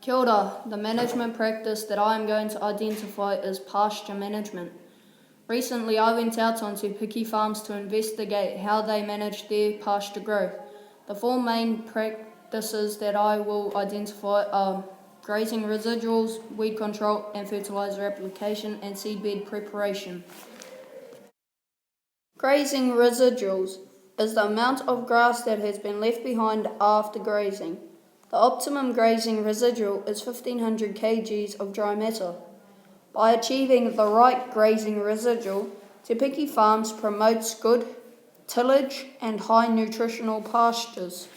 Kia ora. The management practice that I am going to identify is pasture management. Recently I went out onto picky farms to investigate how they manage their pasture growth. The four main practices that I will identify are grazing residuals, weed control and fertilizer application, and seedbed preparation. Grazing residuals is the amount of grass that has been left behind after grazing. The optimum grazing residual is 1500 kg of dry matter. By achieving the right grazing residual, Te Piki Farms promotes good tillage and high nutritional pastures.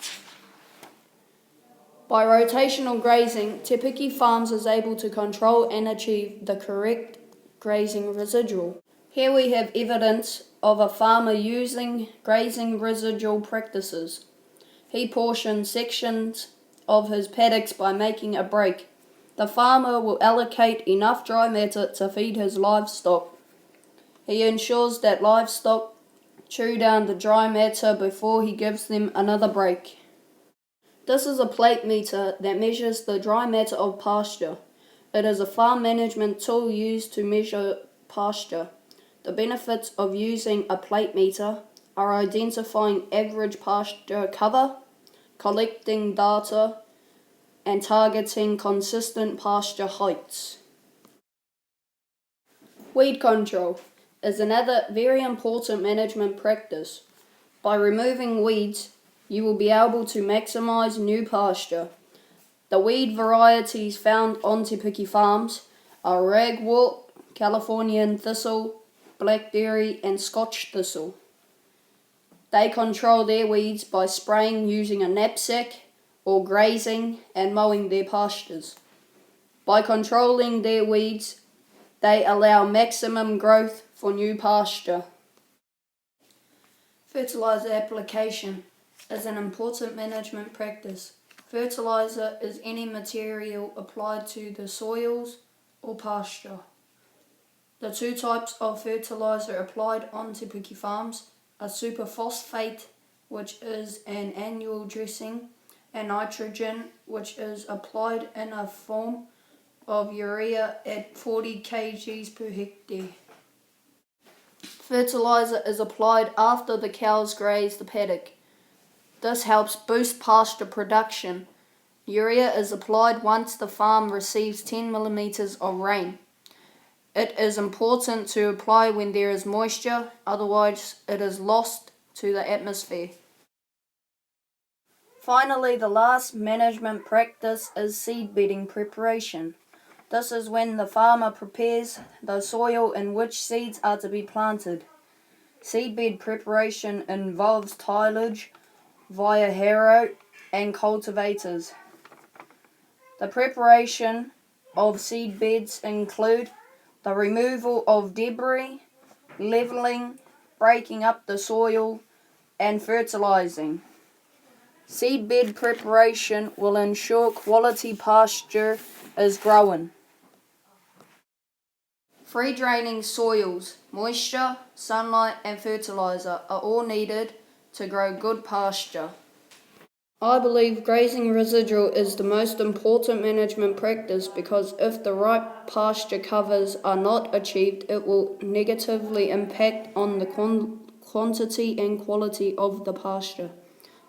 By rotational grazing, Te Piki Farms is able to control and achieve the correct grazing residual. Here we have evidence of a farmer using grazing residual practices. He portions sections of his paddocks by making a break. The farmer will allocate enough dry matter to feed his livestock. He ensures that livestock chew down the dry matter before he gives them another break. This is a plate meter that measures the dry matter of pasture. It is a farm management tool used to measure pasture. The benefits of using a plate meter are identifying average pasture cover, collecting data, and targeting consistent pasture heights. Weed control is another very important management practice. By removing weeds, you will be able to maximize new pasture. The weed varieties found on Te Piki Farms are ragwort, Californian thistle, blackberry and Scotch thistle. They control their weeds by spraying using a knapsack or grazing and mowing their pastures. By controlling their weeds, they allow maximum growth for new pasture. Fertilizer application is an important management practice. Fertilizer is any material applied to the soils or pasture. The two types of fertilizer applied on Te Piki Farms are superphosphate, which is an annual dressing, and nitrogen, which is applied in a form of urea at 40 kg per hectare. Fertilizer is applied after the cows graze the paddock. This helps boost pasture production. Urea is applied once the farm receives 10 millimeters of rain. It is important to apply when there is moisture, otherwise it is lost to the atmosphere. Finally, the last management practice is seed bedding preparation. This is when the farmer prepares the soil in which seeds are to be planted. Seedbed preparation involves tillage via harrow and cultivators. The preparation of seed beds include the removal of debris, leveling, breaking up the soil, and fertilizing. Seedbed preparation will ensure quality pasture is grown. Free draining soils, moisture, sunlight and fertilizer are all needed to grow good pasture. I believe grazing residual is the most important management practice because if the right pasture covers are not achieved, it will negatively impact on the quantity and quality of the pasture.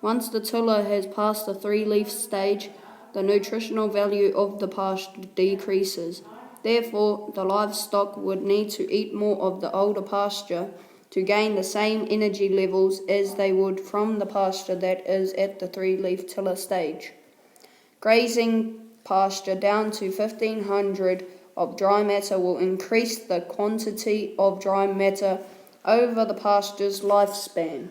Once the tiller has passed the 3-leaf stage, the nutritional value of the pasture decreases. Therefore, the livestock would need to eat more of the older pasture to gain the same energy levels as they would from the pasture that is at the 3-leaf tiller stage. Grazing pasture down to 1500 of dry matter will increase the quantity of dry matter over the pasture's lifespan.